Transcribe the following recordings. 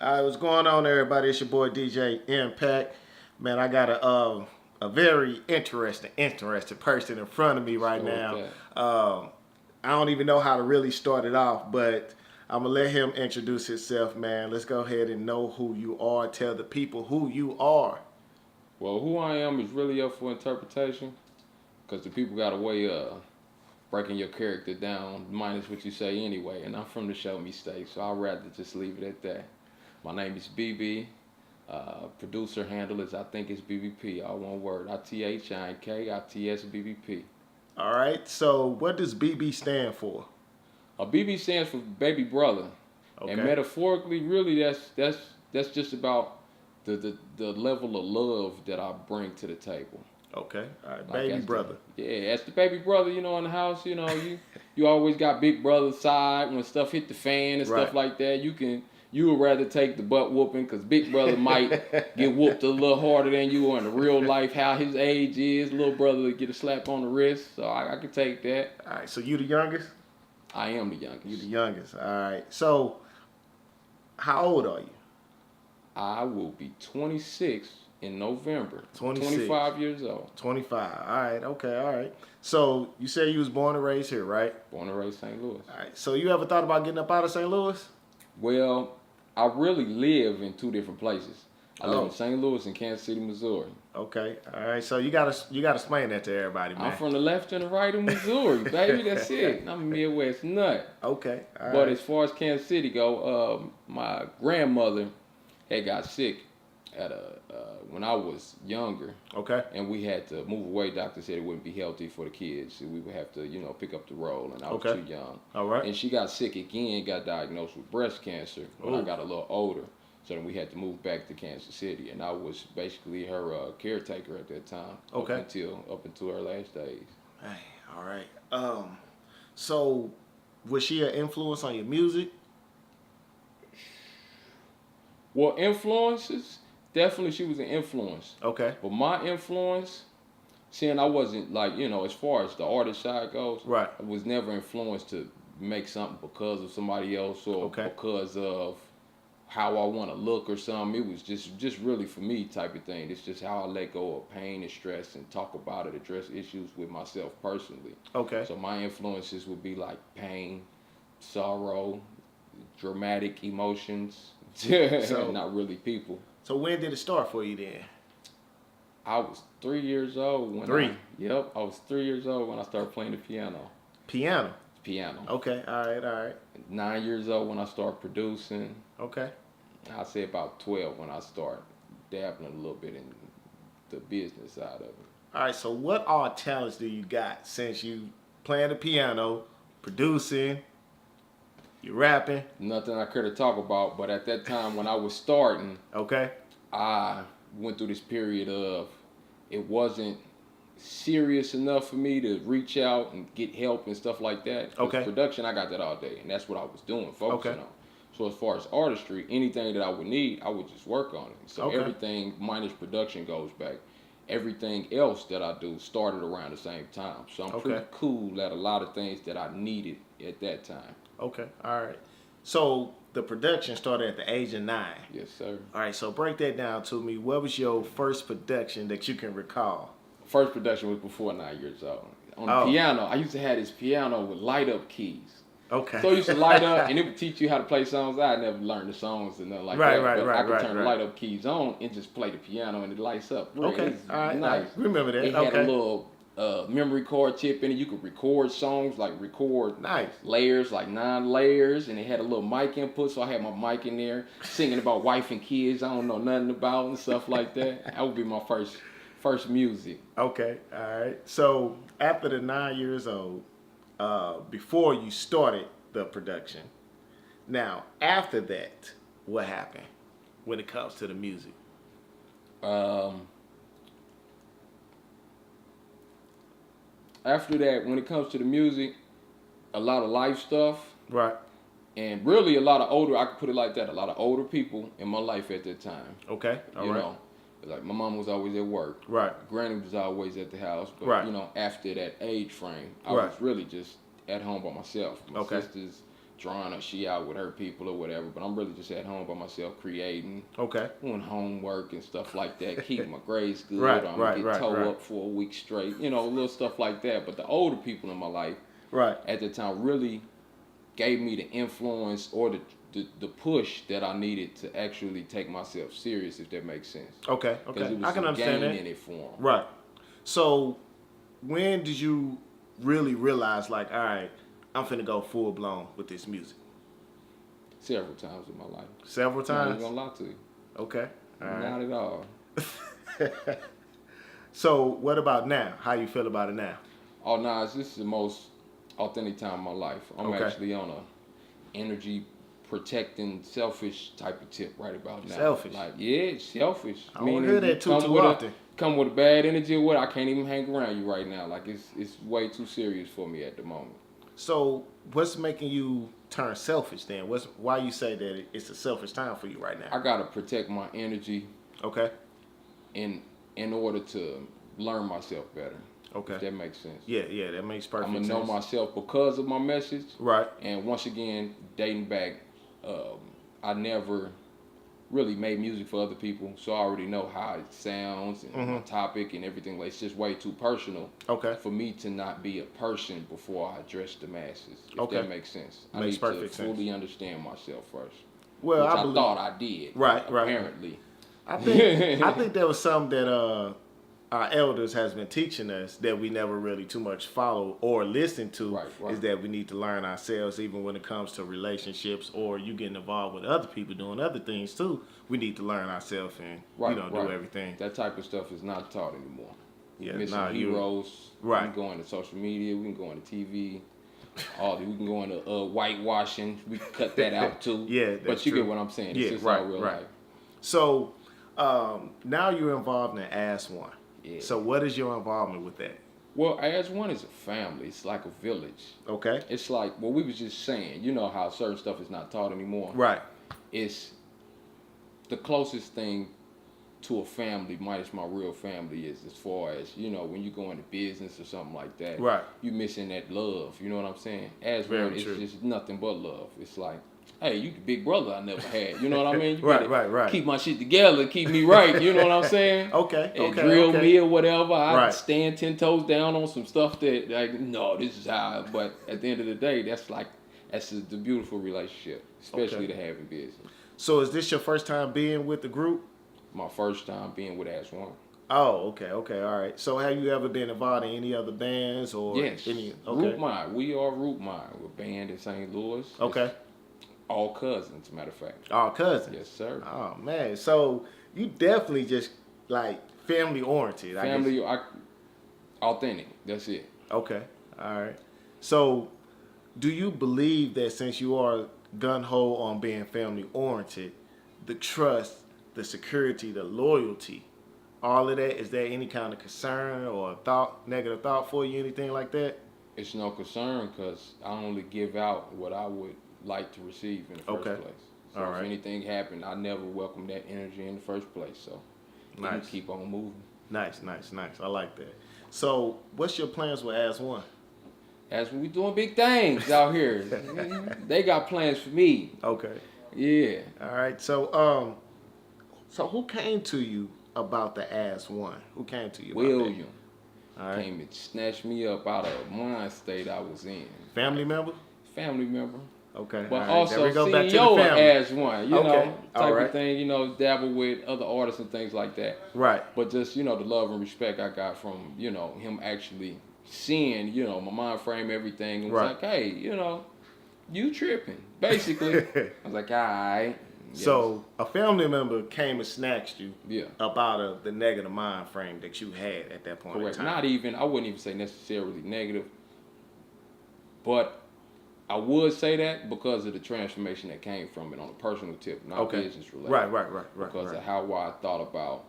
What's going on, everybody? It's your boy DJ Impact. Man, I got a very interesting person in front of me Let's right go with now. that. I don't even know how to really start it off, but I'm gonna let him introduce himself, man. Let's go ahead and know who you are. Tell the people who you are. Well, who I am is really up for interpretation, because the people got a way of breaking your character down, minus what you say anyway. And I'm from the Show Me State, so I'd rather just leave it at that. My name is B.B. Producer handle is I think it's B.B.P. All one word. ITHINK All right. So, what does BB stand for? BB stands for baby brother, Okay. and metaphorically, really, that's just about the level of love that I bring to the table. Okay. All right. Like Baby brother. As the baby brother, in the house, you always got big brother side when stuff hit the fan and Right. stuff like that. You would rather take the butt whooping because big brother might get whooped a little harder than you in the real life. How his age is, little brother would get a slap on the wrist. So I can take that. All right. So you the youngest? I am the youngest. You the youngest. All right. So, how old are you? I will be 26 in November. 26. 25 years old. 25. All right. Okay. All right. So you said you was born and raised here, right? Born and raised St. Louis. All right. So you ever thought about getting up out of St. Louis? Well, I really live in two different places. I live Oh. in St. Louis and Kansas City, Missouri. Okay. All right. So you gotta explain that to everybody, man. I'm from the left and the right of Missouri, baby. That's it. I'm a Midwest nut. Okay. All But right. as far as Kansas City go, my grandmother had got sick when I was younger, Okay. and we had to move away. Doctor said it wouldn't be healthy for the kids. So we would have to, pick up the role, and I was Okay. too young. All right. And she got sick again, got diagnosed with breast cancer when I Ooh. got a little older. So then we had to move back to Kansas City, and I was basically her caretaker at that time. Okay. Up until her last days. Hey. All right. So was she an influence on your music? Well, influences, definitely she was an influence. Okay. But my influence, seeing I wasn't like, as far as the artist side goes, Right. I was never influenced to make something because of somebody else or Okay. because of how I want to look or something. It was just really for me type of thing. It's just how I let go of pain and stress and talk about it, address issues with myself personally. Okay. So my influences would be like pain, sorrow, dramatic emotions. So- Not really people. So when did it start for you then? I was 3 years old when Three? I was 3 years old when I started playing the piano. Piano. Piano. Okay. All right. All right. 9 years old when I started producing. Okay. I'd say about 12 when I started dabbling a little bit in the business side of it. All right. So what all talents do you got since you playing the piano, producing, you rapping? Nothing I care to talk about, but at that time when I was starting, Okay. I went through this period of it wasn't serious enough for me to reach out and get help and stuff like that. 'Cause Okay. Production, I got that all day, and that's what I was doing, focusing Okay. on. So as far as artistry, anything that I would need, I would just work on it. So Okay. everything minus production goes back. Everything else that I do started around the same time. So I'm pretty Okay. cool at a lot of things that I needed at that time. Okay. All right. So the production started at the age of 9. Yes, sir. All right. So break that down to me. What was your first production that you can recall? First production was before 9 years old. On the Oh. piano, I used to have this piano with light up keys. Okay. So it used to light up, and it would teach you how to play songs. I never learned the songs and nothing like Right, that. right, but right, I could right, turn the right. light up keys on and just play the piano, and it lights up. Really, Okay. it's All right. nice. I remember that. It had Okay. a little memory card chip in it. You could record songs, like record Nice. layers, like 9 layers, and it had a little mic input. So I had my mic in there singing about wife and kids I don't know nothing about and stuff like that. That would be my first music. Okay. All right. So after the 9 years old, before you started the production, now after that, what happened when it comes to the music? After that, when it comes to the music, a lot of life stuff, Right. and really a lot of older, I could put it like that, a lot of older people in my life at that time. Okay. All you right. know, like my mom was always at work. Right. Granny was always at the house. But, Right. after that age frame, I Right. was really just at home by myself. My Okay. sisters drawing or she out with her people or whatever. But I'm really just at home by myself creating, Okay. doing homework and stuff like that, keeping my grades good. Right, or I'm right, gonna right, get toe right. up for a week straight, little stuff like that. But the older people in my life Right. at the time really gave me the influence or the push that I needed to actually take myself serious, if that makes sense. Okay. Because Okay. it was I can some understand gain that. in it for them. Right. So, when did you really realize, like, all right, I'm finna go full blown with this music? Several times in my life. Several I'm not times. even gonna lie to you. Okay. All right. Not at all. So, what about now? How you feel about it now? Oh, nah, this is the most authentic time of my life. I'm Okay. actually on a energy protecting, selfish type of tip right about now. Selfish? Like, yeah, it's selfish. I don't hear that too often. Come with a bad energy or what? I can't even hang around you right now. Like, it's way too serious for me at the moment. So, what's making you turn selfish then? Why you say that it's a selfish time for you right now? I gotta protect my energy Okay. in order to learn myself better. Okay. If that makes sense. Yeah, that makes perfect I'm gonna sense. know myself because of my message. Right. And once again, dating back, I never really made music for other people, so I already know how it sounds and my topic and everything. Like, it's just way too personal Okay. for me to not be a person before I address the masses. If Okay. that makes sense. Makes I need perfect to fully understand myself first. Well, which I I believe. thought I did. Right. Apparently. I think that was something that our elders has been teaching us that we never really too much follow or listen to. Right. Is that we need to learn ourselves, even when it comes to relationships or you getting involved with other people doing other things too. We need to learn ourselves and do everything. That type of stuff is not taught anymore. Yeah, Missing heroes. Right. We can go into social media. We can go into TV. We can go into whitewashing. We can cut that out too. Yeah, but you true. get what I'm saying. Yeah, It's just right, all real right. life. So now you're involved in As One. Yeah. So what is your involvement with that? Well, As One is a family. It's like a village. Okay. It's like what we was just saying. You know how certain stuff is not taught anymore. Right. It's the closest thing to a family, minus my real family, is as far as, when you go into business or something like that. Right. You missing that love. You know what I'm saying? As Very One, it's true. just nothing but love. It's like, hey, you the big brother I never had. You know what I mean? You Right, better right. keep my shit together, keep me right. You know what I'm saying? Okay. And drill me or whatever. I Right. stand 10 toes down on some stuff that, like, no, this is how. But at the end of the day, that's the beautiful relationship, especially to have in business. So is this your first time being with the group? My first time being with As One. Oh, okay, all right. So have you ever been involved in any other bands or Yes. any? Root Mind. We are Root Mind. We're a band in St. Louis. Okay. It's all cousins, matter of fact. All cousins. Yes, sir. Oh man, so you definitely just like family oriented. Family, authentic. That's it. Okay, all right. So, do you believe that since you are gun ho on being family oriented, the trust, the security, the loyalty, all of that, is there any kind of concern or negative thought for you, anything like that? It's no concern because I only give out what I would like to receive in the first place. So All right. if anything happened, I never welcomed that energy in the first place. So Nice. you keep on moving. Nice. I like that. So, what's your plans with As One? As we doing big things out here. They got plans for me. Okay. Yeah. All right. So who came to you about the As One? Who came to you about William that? All right. came and snatched me up out of a mind state I was in. Family member? Family member. Okay. But all right. also There we go back to the CEO family. As One, Okay. type All right. of thing, dabble with other artists and things like that. Right. But just, the love and respect I got from, him actually seeing, my mind frame, everything. And was Right. like, hey, you tripping, basically. I was like, all right. Yes. So a family member came and snatched you Yeah. about the negative mind frame that you had at that point Correct. in time. I wouldn't even say necessarily negative, but I would say that because of the transformation that came from it on a personal tip, not business related. Right. Because of how I thought about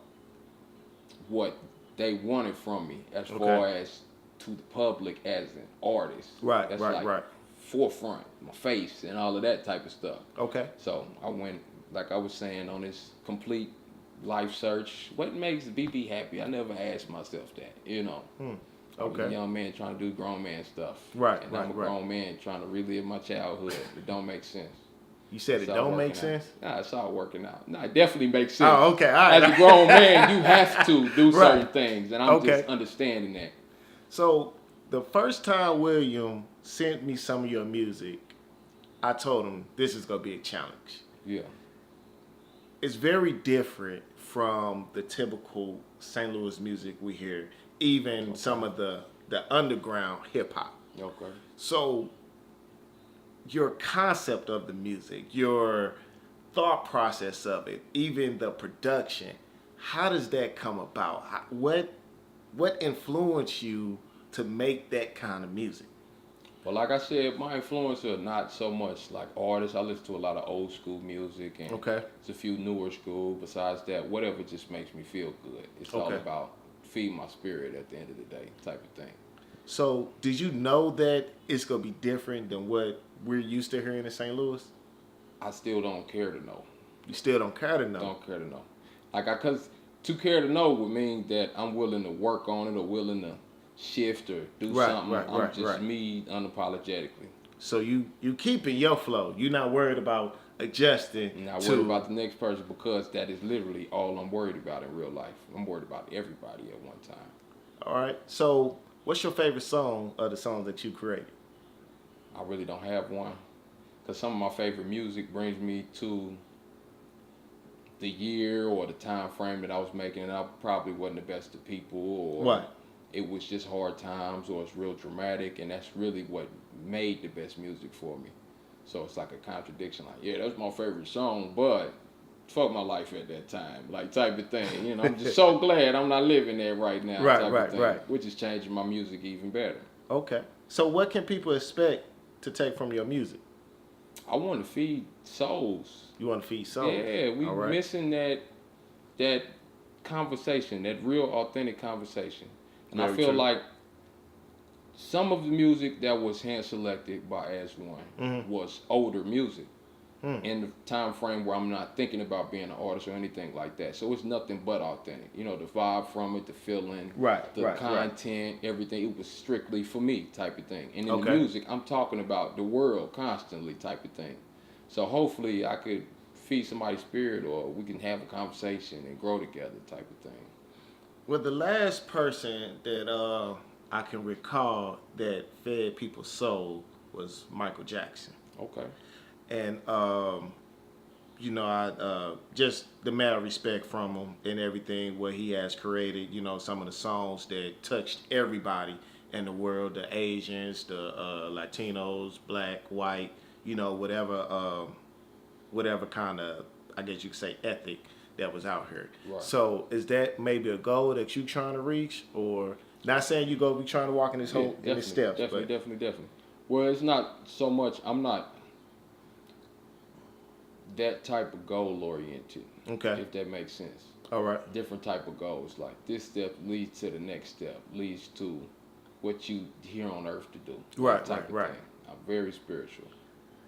what they wanted from me as Okay. far as to the public as an artist. Right, That's right, like right. forefront, my face and all of that type of stuff. Okay. So I went, like I was saying, on this complete life search. What makes B.B. happy? I never asked myself that, I was a Okay. young man trying to do grown man stuff. Right, And right, I'm a right. grown man trying to relive my childhood. It don't make sense. You said It's it all don't make working sense? out. Nah, it's all working out. Nah, it definitely makes sense. Oh, okay. All right. As a grown man, you have to do Right. certain things, and I'm Okay. just understanding that. So the first time William sent me some of your music, I told him this is gonna be a challenge. Yeah. It's very different from the typical St. Louis music we hear, even some of the underground hip hop. Okay. So your concept of the music, your thought process of it, even the production, how does that come about? What influenced you to make that kind of music? Well, like I said, my influence are not so much like artists. I listen to a lot of old school music and Okay. it's a few newer school. Besides that, whatever just makes me feel good. It's all Okay. about feeding my spirit at the end of the day, type of thing. So did you know that it's gonna be different than what we're used to hearing in St. Louis? I still don't care to know. You still don't care to know. Don't care to know. Cause to care to know would mean that I'm willing to work on it or willing to shift or do Right, something. right, I'm right, just right. me unapologetically. So you keeping your flow. You're not worried about adjusting I'm not to worried about the next person because that is literally all I'm worried about in real life. I'm worried about everybody at one time. All right. So what's your favorite song of the songs that you created? I really don't have one because some of my favorite music brings me to the year or the time frame that I was making, and I probably wasn't the best of people, or What? it was just hard times, or it's real dramatic, and that's really what made the best music for me. So it's like a contradiction, like, yeah, that's my favorite song, but fuck my life at that time, like type of thing. You know, I'm just so glad I'm not living there right now, Right, type right, of thing, right. which is changing my music even better. Okay. So what can people expect to take from your music? I want to feed souls. You want to feed souls. Yeah, we All right. missing that conversation, that real authentic conversation. And I Very feel true. like some of the music that was hand selected by As One Mhm. was older music Mm. in the time frame where I'm not thinking about being an artist or anything like that. So it's nothing but authentic. You know, the vibe from it, the feeling, Right, the right, right. content, everything. It was strictly for me type of thing. And in Okay. the music, I'm talking about the world constantly type of thing. So hopefully I could feed somebody's spirit or we can have a conversation and grow together type of thing. Well, the last person that I can recall that fed people's soul was Michael Jackson. Okay. And you know, I just the mad respect from him and everything what he has created. You know, some of the songs that touched everybody in the world, the Asians, the Latinos, black, white, you know, whatever kind of, I guess you could say, ethic that was out here. Right. So is that maybe a goal that you trying to reach, or not saying you go be trying to walk in this whole in the steps, Definitely. Well, it's not so much. I'm not that type of goal oriented. Okay. If that makes sense. All right. Different type of goals. Like this step leads to the next step, leads to what you here on earth to do. Right, That type of right. thing. I'm very spiritual.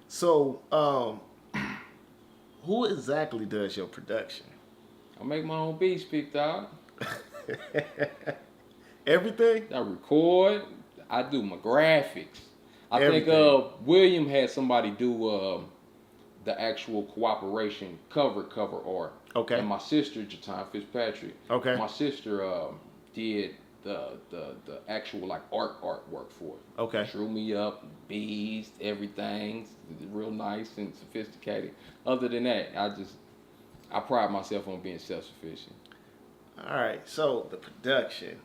So who exactly does your production? I make my own beats, big dog. Everything? I record. I do my graphics. I think Everything. William had somebody do the actual cooperation cover art. Okay. And my sister, Jatan Fitzpatrick. Okay. My sister did the actual like artwork for it. Okay. Drew me up, beads, everything, real nice and sophisticated. Other than that, I pride myself on being self-sufficient. All right. So the production,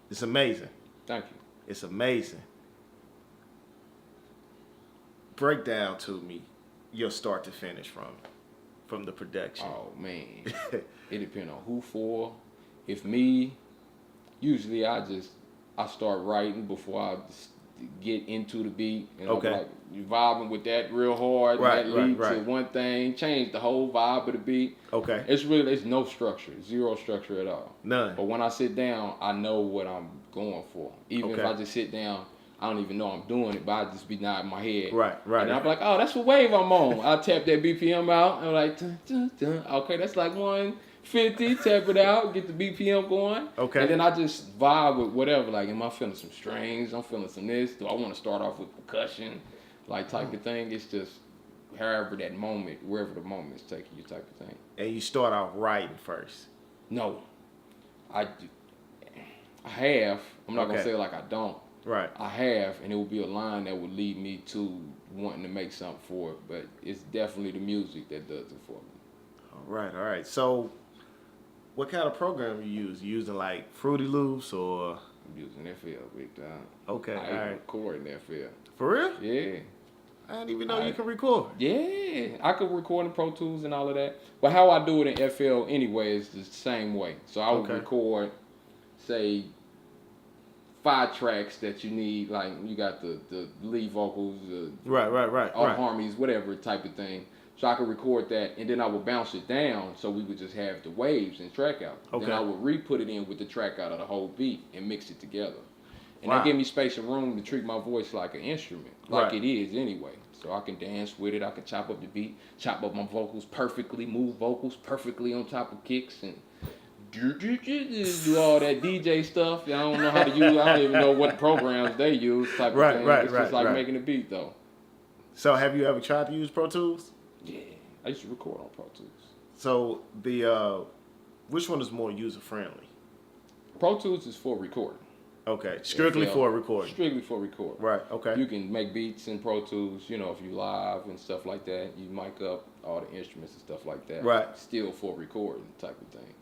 it's amazing. Thank you. It's amazing. Break down to me your start to finish from the production. Oh man, it depends on who for. If me, usually I start writing before I get into the beat. And Okay. I'm like you vibing with that real hard. Right, and that right, leads right. to one thing, change the whole vibe of the beat. Okay. It's no structure, zero structure at all. None. But when I sit down, I know what I'm going for. Even if Okay. I just sit down, I don't even know I'm doing it, but I just be nodding my head. Right, right. And I'm like, oh, that's what wave I'm on. I tap that BPM out. I'm like, dun, dun, dun. Okay, that's like 1 50, tap it out, get the BPM going. Okay. And then I just vibe with whatever. Like, am I feeling some strings? I'm feeling some this. Do I want to start off with percussion? Like, type of thing. It's just however that moment, wherever the moment is taking you type of thing. And you start off writing first. No. I have. I'm not going to Okay. say like I don't. Right. I have, and it would be a line that would lead me to wanting to make something for it. But it's definitely the music that does it for me. All right. So, what kind of program you use? You using like Fruity Loops or? I'm using FL big time. Okay. I All even right. record in FL. For real? Yeah. I didn't even know you can record. Yeah, I could record in Pro Tools and all of that. But how I do it in FL anyway is the same way. So I would Okay. record, say, 5 tracks that you need. Like you got the lead vocals, Right. all harmonies, whatever type of thing. So I could record that, and then I would bounce it down. So we would just have the waves and track out. Okay. Then I would re-put it in with the track out of the whole beat and mix it together. And Wow. that give me space and room to treat my voice like an instrument, like Right. it is anyway. So I can dance with it. I can chop up the beat, chop up my vocals perfectly, move vocals perfectly on top of kicks, and do all that DJ stuff. I don't know how to use. I don't even know what programs they use. Type of thing. It's just like making a beat though. So, have you ever tried to use Pro Tools? Yeah, I used to record on Pro Tools. So, which one is more user friendly? Pro Tools is for recording. Okay, strictly FL, for recording. Strictly for recording. Right. Okay. You can make beats in Pro Tools, you know, if you live and stuff like that. You mic up all the instruments and stuff like that. Right. Still for recording type of thing.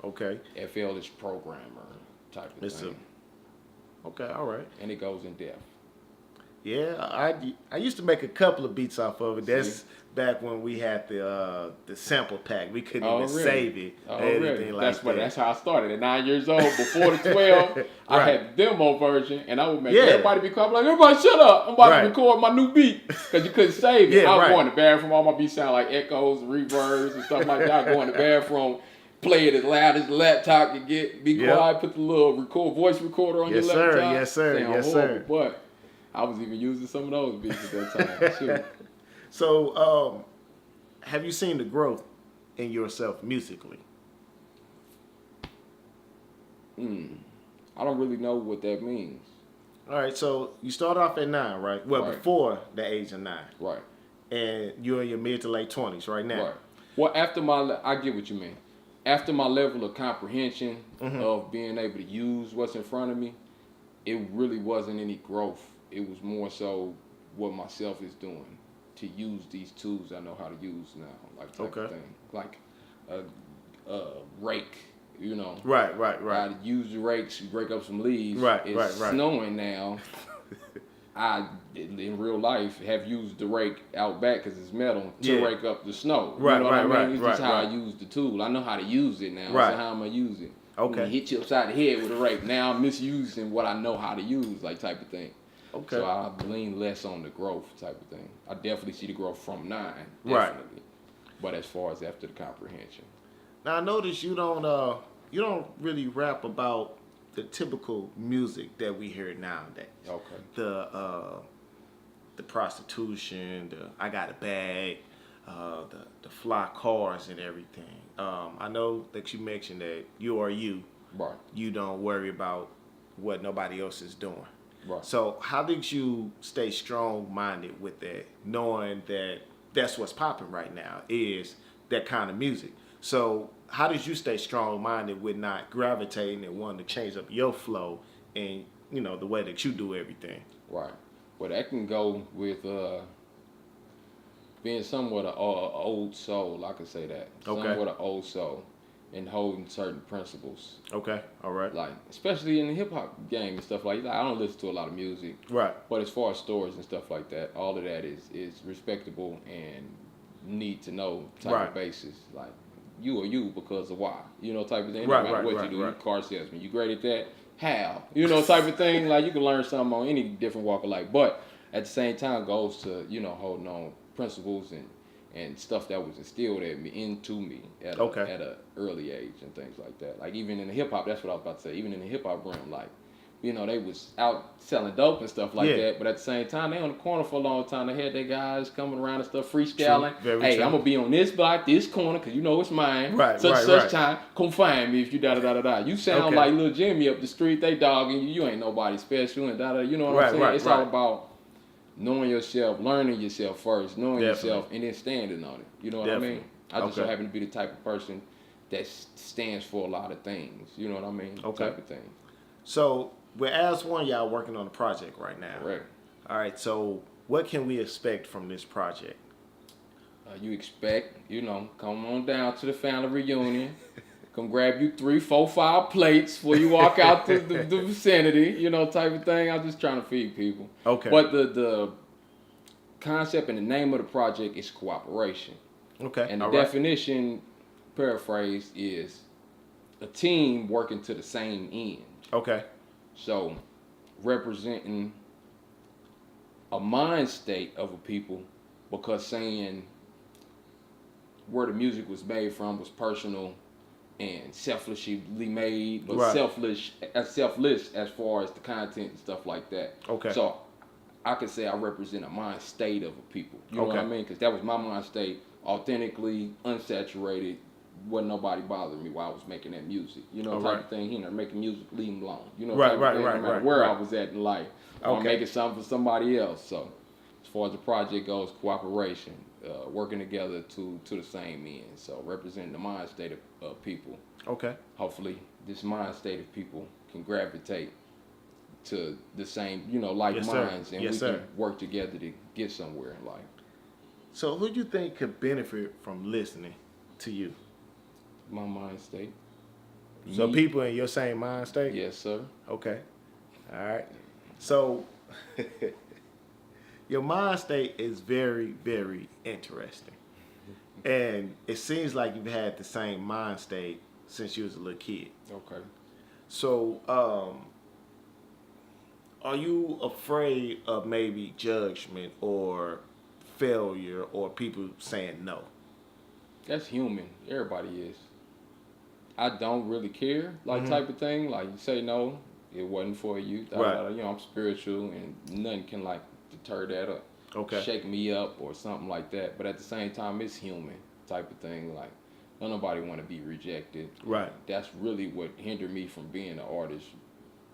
Okay. FL is programmer type of thing. Okay. All right. And it goes in depth. Yeah, I used to make a couple of beats off of it. That's back when we had the sample pack. We couldn't even save it or anything like that. That's how I started at 9 years old. Before the 12, I had the demo version, and I would make everybody be quiet. Like, everybody shut up. I'm about to record my new beat. Because you couldn't save it. I would go in the bathroom. All my beats sound like echoes, reverbs, and stuff like that. I go in the bathroom, play it as loud as the laptop can get. Be quiet, put the little voice recorder on your laptop. Yes, sir. But I was even using some of those beats at that time. Shoot. So, have you seen the growth in yourself musically? I don't really know what that means. All right, so you start off at 9, right? Well, before the age of 9. Right. And you're in your mid to late 20s right now. Right. Well, I get what you mean. After my level of comprehension of being able to use what's in front of me, it really wasn't any growth. It was more so what myself is doing to use these tools I know how to use now, like type of thing, like a rake, you know. Right. I use the rakes, break up some leaves. Right. It's snowing now. I, in real life, have used the rake out back because it's metal to rake up the snow. You know what I mean? It's just how I use the tool. I know how to use it now. So how am I use it? Okay. When hit you upside the head with a rake. Now I'm misusing what I know how to use, like type of thing. Okay. So I lean less on the growth type of thing. I definitely see the growth from 9, definitely. Right. But as far as after the comprehension. Now I notice you don't really rap about the typical music that we hear nowadays. Okay. The prostitution, the I got a bag, the fly cars and everything. I know that you mentioned that you are you. Right. You don't worry about what nobody else is doing. Right. So how did you stay strong-minded with that, knowing that that's what's popping right now is that kind of music? So how did you stay strong-minded with not gravitating and wanting to change up your flow and, you know, the way that you do everything? Right. Well, that can go with being somewhat an old soul, I could say that. Okay. Somewhat an old soul and holding certain principles. Okay, all right. Like, especially in the hip-hop game and stuff like that. I don't listen to a lot of music. Right. But as far as stories and stuff like that, all of that is respectable and need to know type of basis. Like, you are you because of why. You know, type of thing. No matter what you do. You're a car salesman. You great at that? How? You know, type of thing. Like, you can learn something on any different walk of life. But at the same time goes to, you know, holding on principles and stuff that was instilled into me at a early age and things like that. Like, even in the hip-hop, that's what I was about to say. Even in the hip-hop realm, like, you know, they was out selling dope and stuff like Yeah. that. But at the same time, they on the corner for a long time. They had their guys coming around and stuff, freestyling. Very Hey, true. I'm gonna be on this block, this corner, cause you know it's mine. Right, such right. time. Come find me if you da da da da da. You sound Okay. like Lil Jimmy up the street. They dogging you. You ain't nobody special and da da. You know what I'm saying? It's all about knowing yourself, learning yourself first, knowing yourself, and then standing on it. You know what I mean? I just so happen to be the type of person that stands for a lot of things. You know what I mean? Type of thing. So, we're as one, y'all working on a project right now. Correct. All right. So, what can we expect from this project? You expect, you know, come on down to the family reunion. Come grab you 3, 4, 5 plates before you walk out the vicinity, you know, type of thing. I'm just trying to feed people. Okay. But the concept and the name of the project is cooperation. Okay. And the definition, paraphrased, is a team working to the same end. Okay. So, representing a mind state of a people, because saying where the music was made from was personal and selfishly made, but selfless as far as the content and stuff like that. Okay. So I could say I represent a mind state of a people. You know what I mean? Because that was my mind state, authentically, unsaturated. Wasn't nobody bothering me while I was making that music. You know, type of thing. You know, making music, leave them alone. You know, no matter where I was at in life. Or making something for somebody else. So as far as the project goes, cooperation, working together to the same end. So representing the mind state of people. Okay. Hopefully this mind state of people can gravitate to the same, you know, like minds, and we can work together to get somewhere in life. So who do you think could benefit from listening to you? My mind state. So people in your same mind state? Yes, sir. Okay. All right. So your mind state is very, very interesting. And it seems like you've had the same mind state since you was a little kid. Okay. So, are you afraid of maybe judgment or failure or people saying no? That's human. Everybody is. I don't really care, like type of thing. Like you say no, it wasn't for you. You know, I'm spiritual and nothing can like deter that or shake me up or something like that. But at the same time, it's human type of thing. Like don't nobody want to be rejected. Right. That's really what hindered me from being an artist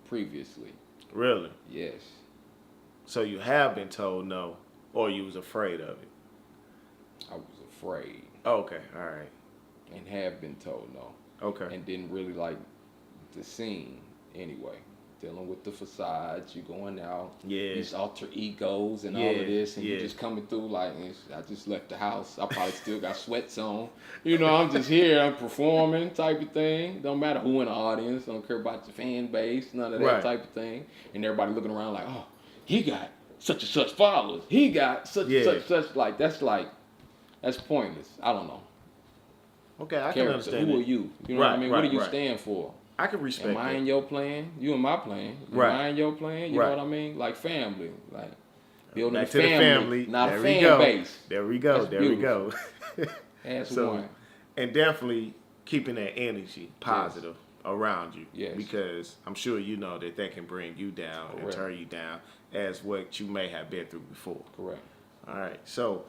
previously. Really? Yes. So you have been told no, or you was afraid of it? I was afraid. Okay, all right. And have been told no. Okay. And didn't really like the scene anyway. Dealing with the facades, you going out, these alter egos and all of this, and you just coming through like, I just left the house. I probably still got sweats on. You know, I'm just here, I'm performing type of thing. Don't matter who in the audience, don't care about your fan base, none of that type of thing. And everybody looking around like, oh, he got such and such followers. He got such and such, like, that's pointless. I don't know. Okay, I can understand. Who are you? You know what I mean? What do you stand for? I can respect Am I in your plan? You in my plan? Am I in your plan? You know what I mean? Like family. Like building back a to the family. Not there a fan base. There we go. There we go. That's one. And definitely keeping that energy positive around you. Yes. Because I'm sure you know that can bring you down and turn you down as what you may have been through before. Correct. All right. So,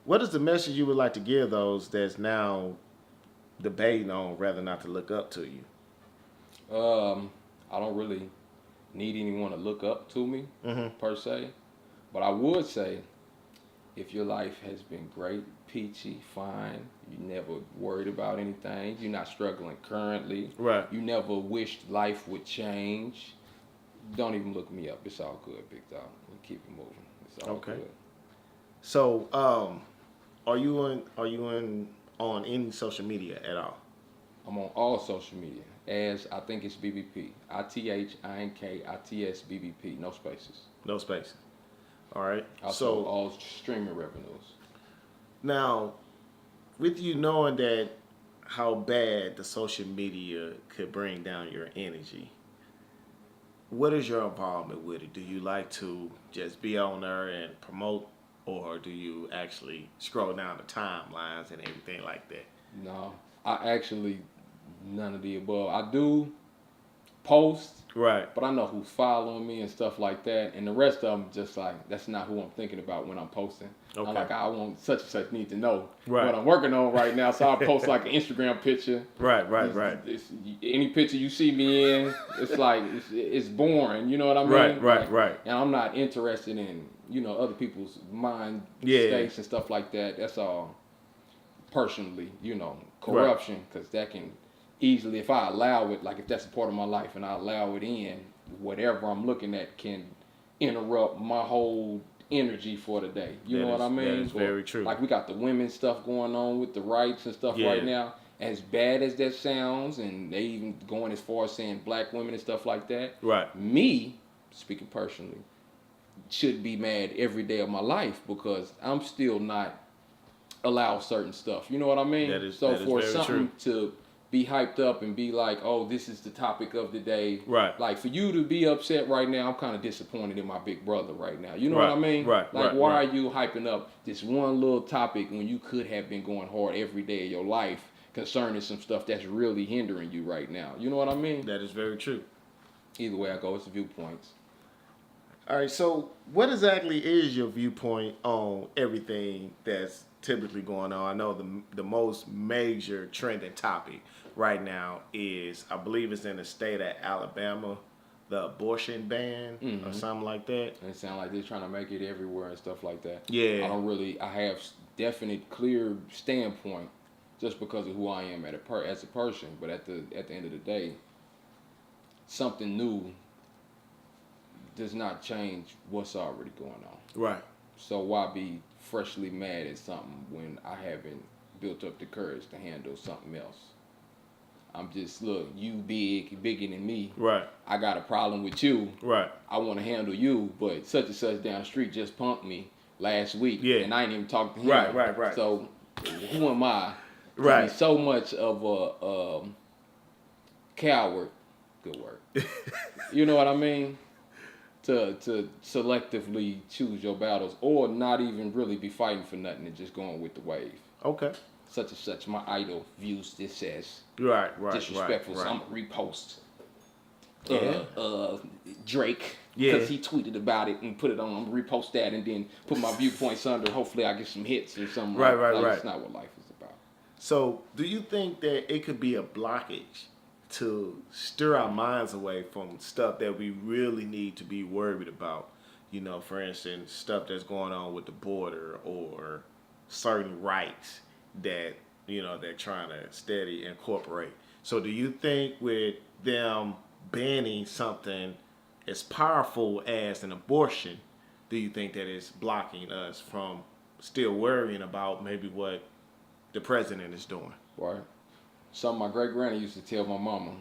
what is the message you would like to give those that's now debating on whether or not to look up to you? I don't really need anyone to look up to me per se, but I would say if your life has been great, peachy, fine, you never worried about anything, you're not struggling currently, you never wished life would change, don't even look me up. It's all good, big dog. We'll keep it moving. It's all good. So, are you on any social media at all? I'm on all social media as I think it's B.B.P. ITHINKITS B.B.P. No spaces. No spaces. All right. Also, all streaming revenues. Now, with you knowing that how bad the social media could bring down your energy, what is your involvement with it? Do you like to just be on there and promote, or do you actually scroll down the timelines and everything like that? No, I actually none of the above. I do post. Right. But I know who's following me and stuff like that. And the rest of them just like, that's not who I'm thinking about when I'm posting. Okay. I'm like, I want such and such need to know Right. what I'm working on right now. So I post like an Instagram picture. Right. Any picture you see me in, it's like, it's boring. You know what I mean? Right. And I'm not interested in, other people's mind Yeah. states and stuff like that. That's all personally, corruption, because that can easily, if I allow it, like if that's a part of my life and I allow it in, whatever I'm looking at can interrupt my whole energy for the day. You know what I mean? That is very true. Like we got the women's stuff going on with the rights and stuff right now. As bad as that sounds, and they even going as far as saying black women and stuff like that. Right. Me, speaking personally, should be mad every day of my life because I'm still not allowed certain stuff. You know what I mean? That is so very for something true. to be hyped up and be like, oh, this is the topic of the day. Right. Like for you to be upset right now, I'm kind of disappointed in my big brother right now. You know what I mean? Right. Like why are you hyping up this one little topic when you could have been going hard every day of your life concerning some stuff that's really hindering you right now? You know what I mean? That is very true. Either way I go, it's viewpoints. All right, so what exactly is your viewpoint on everything that's typically going on? I know the most major trending topic right now is, I believe it's in the state of Alabama, the abortion ban or something like that. And it sounds like they're trying to make it everywhere and stuff like that. Yeah. I have definite, clear standpoint just because of who I am as a person. But at the end of the day, something new does not change what's already going on. Right. So why be freshly mad at something when I haven't built up the courage to handle something else? I'm just, look, you bigger than me. Right. I got a problem with you. Right. I want to handle you, but such and such down the street just punked me last week. Yeah. And I ain't even talked to him. Right. So who am I to Right. be so much of a coward? Good word. You know what I mean? To selectively choose your battles or not even really be fighting for nothing and just going with the wave. Okay. Such and such, my idol views this as Right. disrespectful, so I'm going to repost Yeah. Drake Yeah. because he tweeted about it and put it on. I'm going to repost that and then put my viewpoints under. Hopefully I get some hits or something. Right. That's not what life is about. So do you think that it could be a blockage to stir our minds away from stuff that we really need to be worried about? You know, for instance, stuff that's going on with the border or certain rights that, they're trying to steady incorporate. So do you think with them banning something as powerful as an abortion, do you think that it's blocking us from still worrying about maybe what the president is doing? Right. Something my great granny used to tell my mama.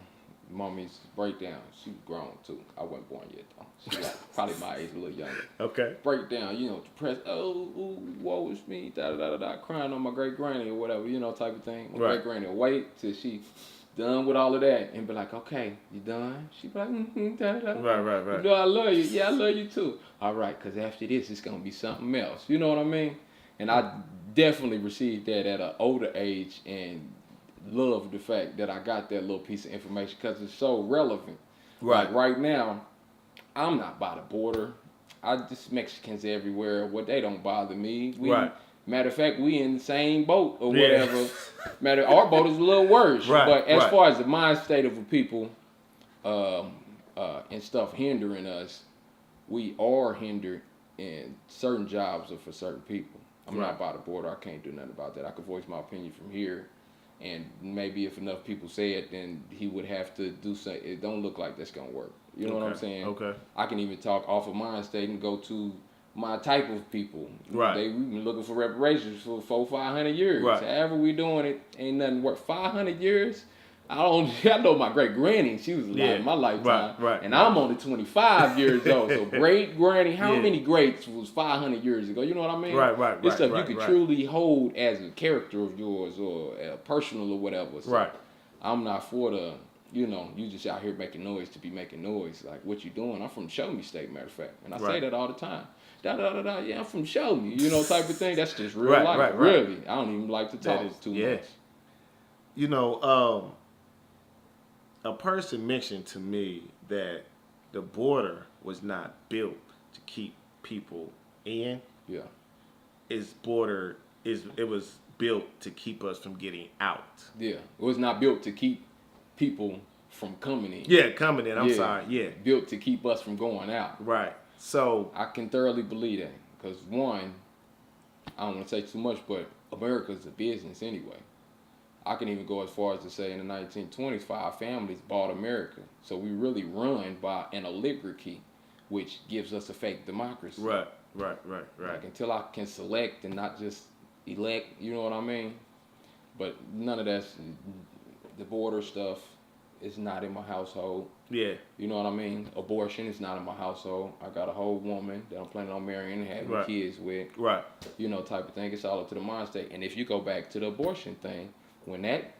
Mommy's breakdown. She was grown too. I wasn't born yet though. She was probably my age, a little younger. Okay. Breakdown, depressed. Oh, woe is me. Crying on my great granny or whatever, type of thing. My great granny will wait till she done with all of that and be like, okay, you done? She be like, Right. I love you. Yeah, I love you too. All right, because after this, it's gonna be something else. You know what I mean? And I definitely received that at an older age and love the fact that I got that little piece of information because it's so relevant. Right. Like right now, I'm not by the border. I just Mexicans everywhere. They don't bother me. Right. Matter of fact, we in the same boat or whatever. Our boat is a little worse. Right. But as far as the mind state of the people and stuff hindering us, we are hindered in certain jobs or for certain people. I'm not by the border. I can't do nothing about that. I can voice my opinion from here. And maybe if enough people say it, then he would have to do something. It don't look like that's going to work. You know what I'm saying? Okay. I can even talk off of mind state and go to my type of people. Right. We've been looking for reparations for 400-500 years. Right. However we doing it, ain't nothing worth. 500 years? I know my great granny, she was alive in my lifetime. Right. And I'm only 25 years old. So great granny, how many greats was 500 years ago? You know what I mean? Right. This stuff you could truly hold as a character of yours or personal or whatever. So Right. I'm not for the, you just out here making noise to be making noise. Like, what you doing? I'm from Show Me State, matter of fact. And I say that all the time. Yeah, I'm from Show Me, type of thing. That's just real life. Right. Really. I don't even like to talk too much. a person mentioned to me that the border was not built to keep people in. Yeah. It was built to keep us from getting out. Yeah. It was not built to keep people from coming in. Yeah, coming in. I'm sorry. Yeah. Built to keep us from going out. Right. So I can thoroughly believe that. Because one, I don't want to say too much, but America's a business anyway. I can even go as far as to say in the 1920s, 5 families bought America. So we really run by an oligarchy, which gives us a fake democracy. Right. Like until I can select and not just elect, you know what I mean? But none of that's, the border stuff is not in my household. Yeah. You know what I mean? Abortion is not in my household. I got a whole woman that I'm planning on marrying and having kids with. Right. You know, type of thing. It's all up to the mind state. And if you go back to the abortion thing, when that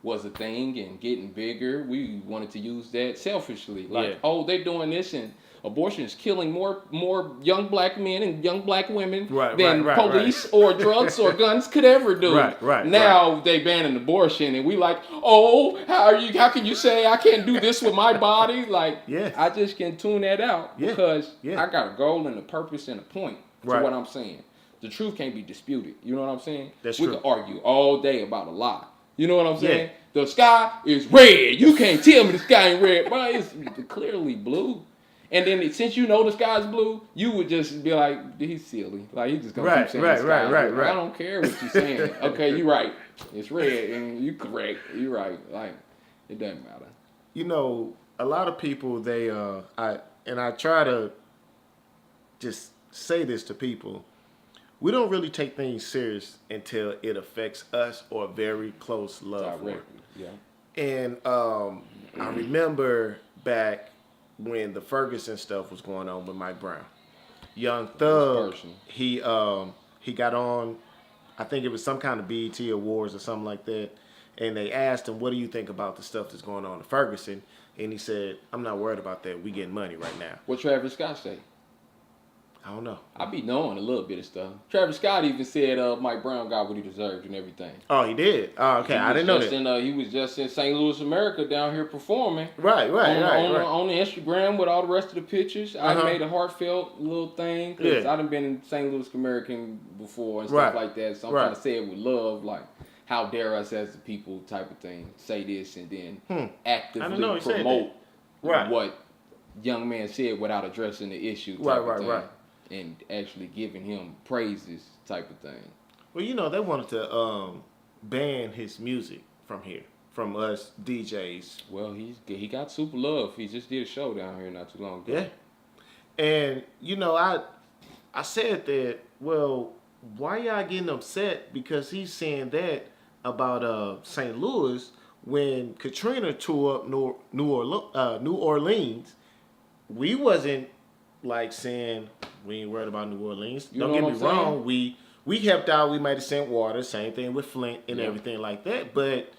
was a thing and getting bigger, we wanted to use that selfishly. Like, oh, they're doing this and abortion is killing more young black men and young black women than police or drugs or guns could ever do. Now they banning abortion and we like, oh, how can you say I can't do this with my body? Like, I just can tune that out because I got a goal and a purpose and a point to what I'm saying. The truth can't be disputed. You know what I'm saying? That's we true. can argue all day about a lie. You know what I'm saying? The sky is red. You can't tell me the sky ain't red, bro. It's clearly blue. And then since you know the sky's blue, you would just be like, he's silly. Like, he's just gonna keep saying the sky's blue. I don't care what you're saying. Okay, you're right. It's red, and you correct. You're right. Like, it doesn't matter. You know, a lot of people, I try to just say this to people. We don't really take things serious until it affects us or a very close loved one. Yeah. And I remember back when the Ferguson stuff was going on with Mike Brown. Young Thug, he got on, I think it was some kind of BET Awards or something like that, and they asked him, what do you think about the stuff that's going on in Ferguson? And he said, I'm not worried about that. We getting money right now. What Travis Scott say? I don't know. I be knowing a little bit of stuff. Travis Scott even said Mike Brown got what he deserved and everything. Oh, he did? Oh, okay. I didn't know that. He was just in St. Louis, America, down here performing. Right. On the Instagram with all the rest of the pictures. I made a heartfelt little thing because I done been in St. Louis American before and stuff like that. So I'm trying to say it with love, like, how dare us as the people type of thing say this and then actively promote what young man said without addressing the issue type of thing. And actually giving him praises type of thing. Well, you know, they wanted to ban his music from here, from us DJs. Well, he got super love. He just did a show down here not too long ago. Yeah. And, you know, I said that, well, why y'all getting upset? Because he's saying that about St. Louis when Katrina tore up New Orleans. We wasn't like saying we ain't worried about New Orleans. Don't get me wrong. We helped out. We might have sent water. Same thing with Flint and everything like that. But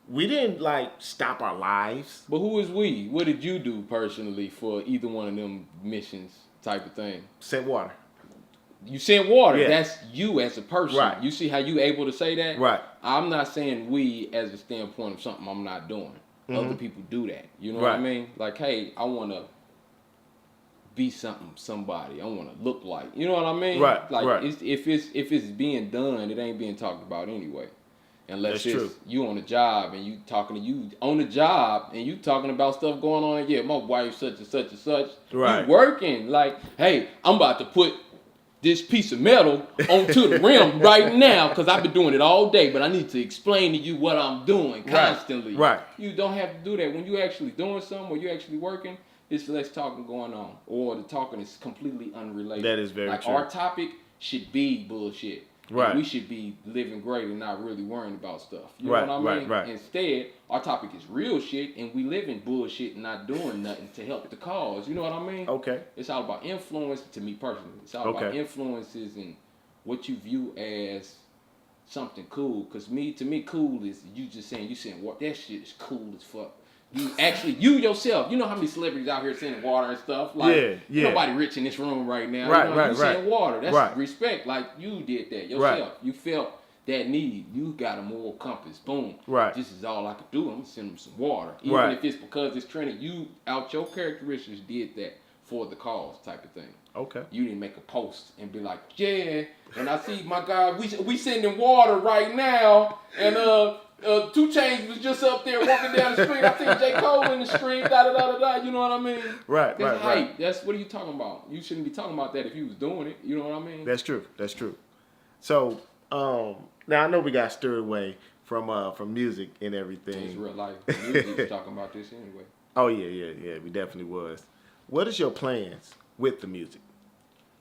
we didn't like stop our lives. But who is we? What did you do personally for either one of them missions type of thing? Sent water. You sent water. Yeah. That's you as a person. Right. You see how you able to say that? Right. I'm not saying we as a standpoint of something I'm not doing. Other people do that. You know what I mean? Like, hey, I want to be somebody. I want to look like. You know what I mean? Right. Like, if it's being done, it ain't being talked about anyway. Unless That's it's true. You on the job and you talking to you on the job and you talking about stuff going on. Yeah, my wife such and such and such. Right. You working like, hey, I'm about to put this piece of metal onto the rim right now because I've been doing it all day, but I need to explain to you what I'm doing constantly. Right. You don't have to do that. When you actually doing something or you actually working, it's less talking going on. Or the talking is completely unrelated. That is very true. Our topic should be bullshit. Right. And we should be living great and not really worrying about stuff. You know what I mean? Right. Instead, our topic is real shit and we live in bullshit and not doing nothing to help the cause. You know what I mean? Okay. It's all about influence, to me personally. It's all about influences and what you view as something cool. Because to me, cool is you just saying, what, that shit is cool as fuck. You yourself, you know how many celebrities out here saying water and stuff? Like, nobody rich in this room right now. Right. You saying water. That's respect. Like, you did that yourself. You felt that need. You got a moral compass. Boom. Right. This is all I could do. I'm gonna send them some water. Even Right. if it's because it's trending, you out your characteristics did that for the cause type of thing. Okay. You didn't make a post and be like, yeah, and I see my guy, we sending water right now, and 2 Chainz was just up there walking down the street. I see J. Cole in the street, da. You know what I mean? Right. That's Right. hype. Right. That's what are you talking about? You shouldn't be talking about that if you was doing it. You know what I mean? That's true. That's true. So now I know we got stirred away from music and everything. It's real life. Music was talking about this anyway. Oh yeah. We definitely was. What is your plans with the music?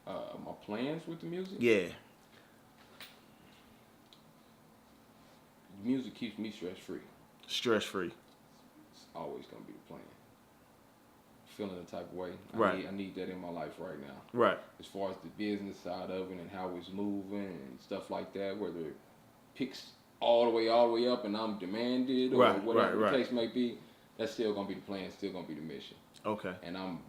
My plans with the music? Yeah. Music keeps me stress free. Stress free. It's always gonna be the plan. Feeling the type of way. Right. I need that in my life right now. Right. As far as the business side of it and how it's moving and stuff like that, whether it picks all the way up and I'm demanded or whatever the case may be, that's still gonna be the plan, still gonna be the mission. Okay. And I'm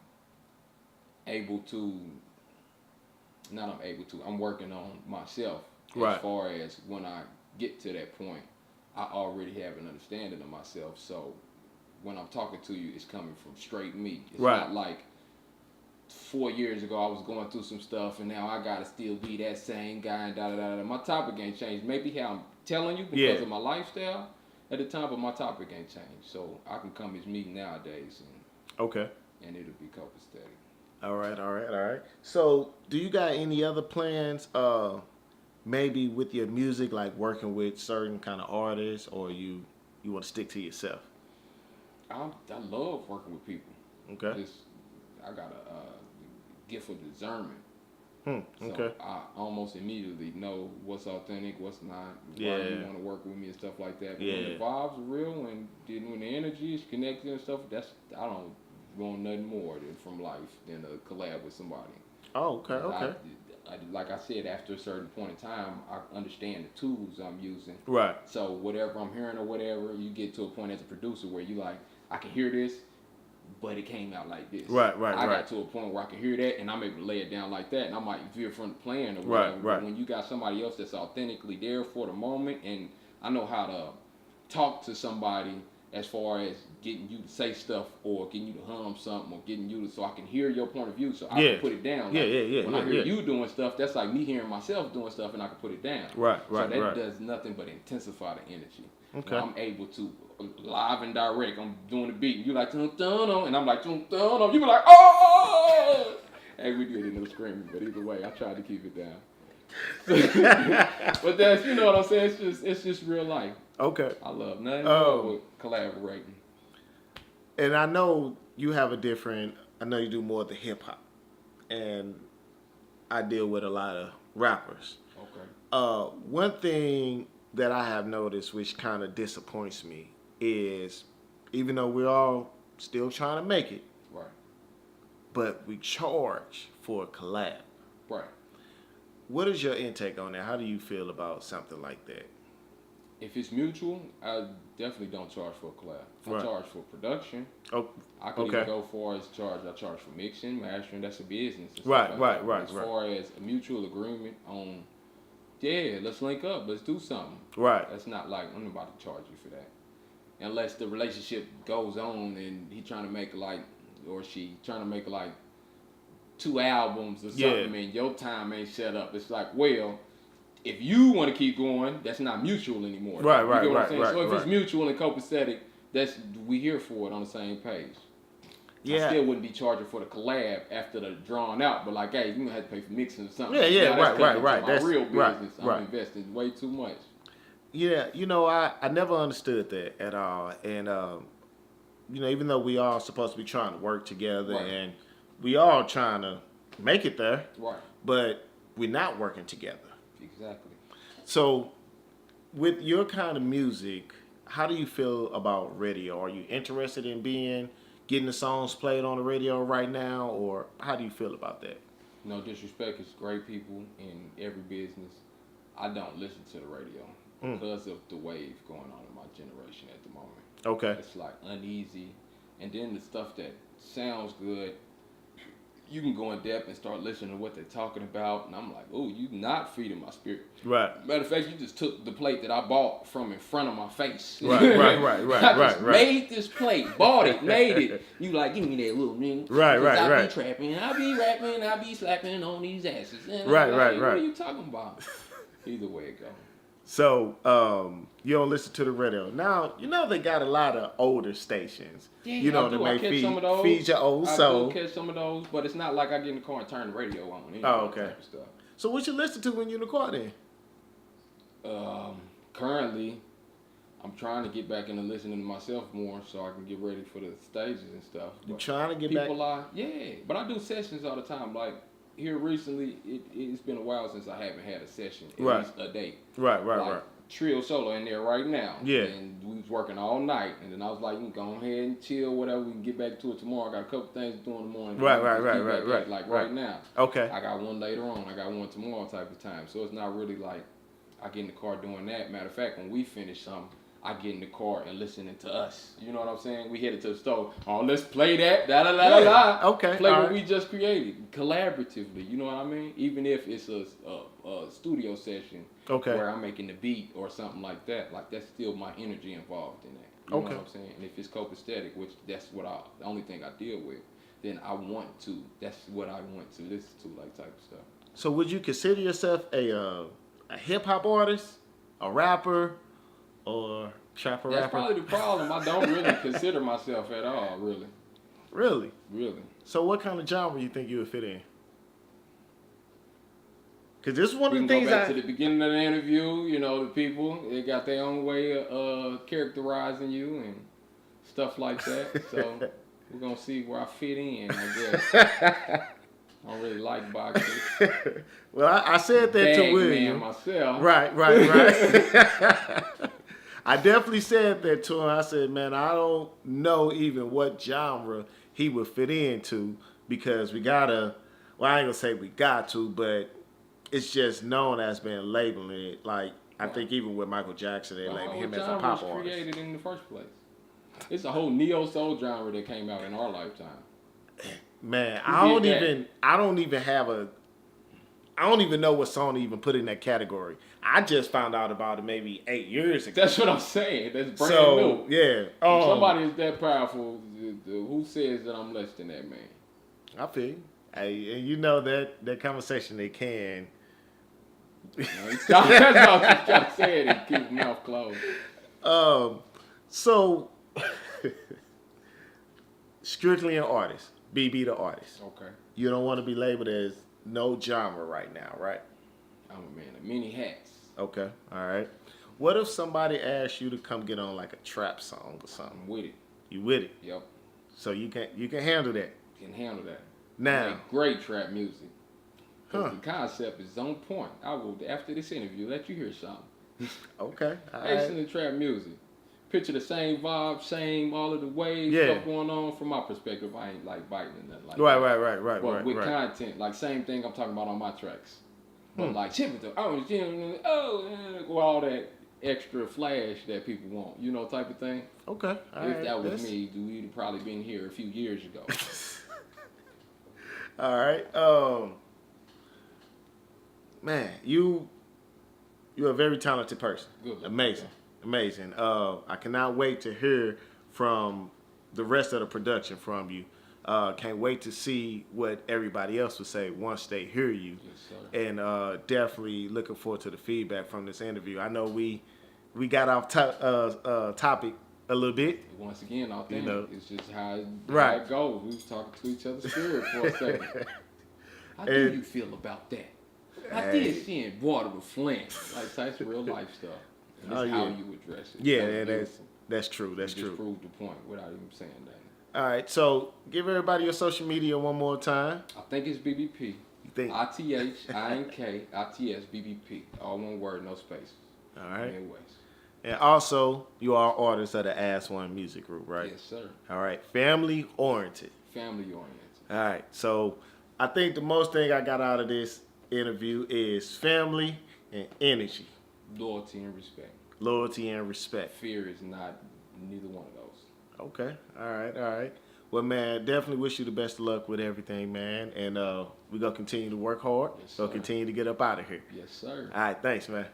working on myself as far as when I get to that point, I already have an understanding of myself. So when I'm talking to you, it's coming from straight me. It's not like 4 years ago I was going through some stuff and now I gotta still be that same guy and da. My topic ain't changed. Maybe how I'm telling you because of my lifestyle at the time, but my topic ain't changed. So I can come as me nowadays and it'll be copacetic. All right. So do you got any other plans maybe with your music, like working with certain kind of artists, or you want to stick to yourself? I love working with people. Okay. I got a gift of discernment. Okay. So I almost immediately know what's authentic, what's not, why you want to work with me and stuff like that. But when the vibes are real and when the energy is connected and stuff, I don't want nothing more from life than a collab with somebody. Oh, okay. Like I said, after a certain point in time, I understand the tools I'm using. Right. So whatever I'm hearing or whatever, you get to a point as a producer where you like, I can hear this, but it came out like this. Right. I got to a point where I can hear that and I'm able to lay it down like that, and I might veer from the plan or whatever. But when you got somebody else that's authentically there for the moment, and I know how to talk to somebody as far as getting you to say stuff or getting you to hum something or getting you to, so I can hear your point of view so I can put it down. Like, when I hear you doing stuff, that's like me hearing myself doing stuff and I can put it down. So that does nothing but intensify the energy. Okay. I'm able to live and direct. I'm doing the beat. And you like dun dun dun, and I'm like dun dun dun. You be like oh. Hey, we did no screaming, but either way, I tried to keep it down. But that's, you know what I'm saying. It's just real life. Okay. I love nothing wrong with collaborating. And I know you have I know you do more of the hip hop, and I deal with a lot of rappers. Okay. One thing that I have noticed, which kind of disappoints me, is even though we're all still trying to make it, but we charge for a collab. Right. What is your intake on that? How do you feel about something like that? If it's mutual, I definitely don't charge for a collab. I charge for production. Oh, I could even go far as charge. I charge for mixing, mastering. That's a business. Right. As far as a mutual agreement on, let's link up. Let's do something. Right. That's not like, I'm not about to charge you for that. Unless the relationship goes on and he trying to make or she trying to make 2 albums or something, and your time ain't set up. It's like, well, if you want to keep going, that's not mutual anymore. Right. You get what I'm saying? So if it's mutual and copacetic, we here for it on the same page. I still wouldn't be charging for the collab after the drawn out, but hey, you gonna have to pay for mixing or something. Right. That's real business. I'm investing way too much. Yeah, I never understood that at all, and even though we all supposed to be trying to work together and we all trying to make it there, but we're not working together. Exactly. So, with your kind of music, how do you feel about radio? Are you interested in getting the songs played on the radio right now, or how do you feel about that? No disrespect, it's great people in every business. I don't listen to the radio because of the wave going on in my generation at the moment. Okay. It's uneasy, and then the stuff that sounds good, you can go in depth and start listening to what they're talking about, and I'm like, oh, you not feeding my spirit. Right. Matter of fact, you just took the plate that I bought from in front of my face. Right. I just made this plate, bought it, made it. You like, give me that little nigga. Right. I be trapping, I be rapping, I be slapping on these asses. And Right. What are you talking about? Either way it goes. So, you don't listen to the radio. Now, they got a lot of older stations. Yeah, That may feed your old soul. I do catch some of those, but it's not like I get in the car and turn the radio on. Okay. Type of stuff. So what you listen to when you're in the car then? Currently, I'm trying to get back into listening to myself more so I can get ready for the stages and stuff. You trying to get back? But I do sessions all the time. Like here recently, it's been a while since I haven't had a session, at least a day. Right. Trio solo in there right now. Yeah. And we was working all night, and then I was like, you can go ahead and chill, whatever. We can get back to it tomorrow. I got a couple things to do in the morning. Right. Like right now. Okay. I got one later on. I got one tomorrow type of time. So it's not really like I get in the car doing that. Matter of fact, when we finish something, I get in the car and listening to us. You know what I'm saying? We headed to the store. Oh, let's play that. Okay. Play what we just created collaboratively. You know what I mean? Even if it's a studio session where I'm making the beat or something like that. Like that's still my energy involved in that. You know what I'm saying? And if it's copacetic, which that's what the only thing I deal with, then that's what I want to listen to, like type of stuff. So would you consider yourself a hip hop artist, a rapper, or trapper rapper? That's probably the problem. I don't really consider myself at all, really. Really? Really. So what kind of genre you think you would fit in? Because this is one of the things go back to the beginning of the interview. The people, they got their own way of characterizing you and stuff like that. So we're going to see where I fit in, I guess. I don't really like boxing. Well, I said that to William. Myself. Right. I definitely said that to him. I said, man, I don't know even what genre he would fit into because I ain't going to say we got to, but it's just known as being labeling it. Like, I think even with Michael Jackson, they labeled him as a pop artist. Created in the first place. It's a whole neo-soul genre that came out in our lifetime. Man, I don't even know what song to even put in that category. I just found out about it maybe 8 years ago. That's what I'm saying. That's brand new. Yeah. If somebody is that powerful, who says that I'm less than that man? I feel you. Hey, and that conversation they can. That's all I'm trying to say and keep your mouth closed. So, strictly an artist. B.B. the artist. Okay. You don't want to be labeled as no genre right now, right? I'm a man of many hats. Okay, all right. What if somebody asked you to come get on like a trap song or something? I'm with it. You with it? Yep. So you can handle that. Can handle that. Now, make great trap music. The concept is on point. I will, after this interview, let you hear something. Okay. Excellent trap music. Picture the same vibe, all of the waves, stuff going on. From my perspective, I ain't like biting and nothing like that. Right. But with content, like same thing I'm talking about on my tracks. But like all that extra flash that people want, type of thing. Okay. If that was me, we'd have probably been here a few years ago. All right. Man, you're a very talented person. Good. Amazing. I cannot wait to hear from the rest of the production from you. Can't wait to see what everybody else will say once they hear you. Yes, sir. And definitely looking forward to the feedback from this interview. I know we got off topic a little bit. Once again, authentic. It's just how it goes. We was talking to each other's spirit for a second. How do you feel about that? I did seeing water with Flint. Like that's real life stuff. And that's how you address it. Yeah, that's true. That's you true. Just prove the point without even saying that. All right, so give everybody your social media one more time. I think it's B.B.P. You think? ITHINKITS B.B.P. All one word, no spaces. All right. Anyways. And also, you are artists of the Ass One Music Group, right? Yes, sir. All right. Family oriented. Family oriented. All right. So I think the most thing I got out of this interview is family and energy. Loyalty and respect. Loyalty and respect. Fear is not neither one of those. Okay. All right. Well, man, definitely wish you the best of luck with everything, man. And we're going to continue to work hard. Yes, We'll sir. continue to get up out of here. Yes, sir. All right, thanks, man.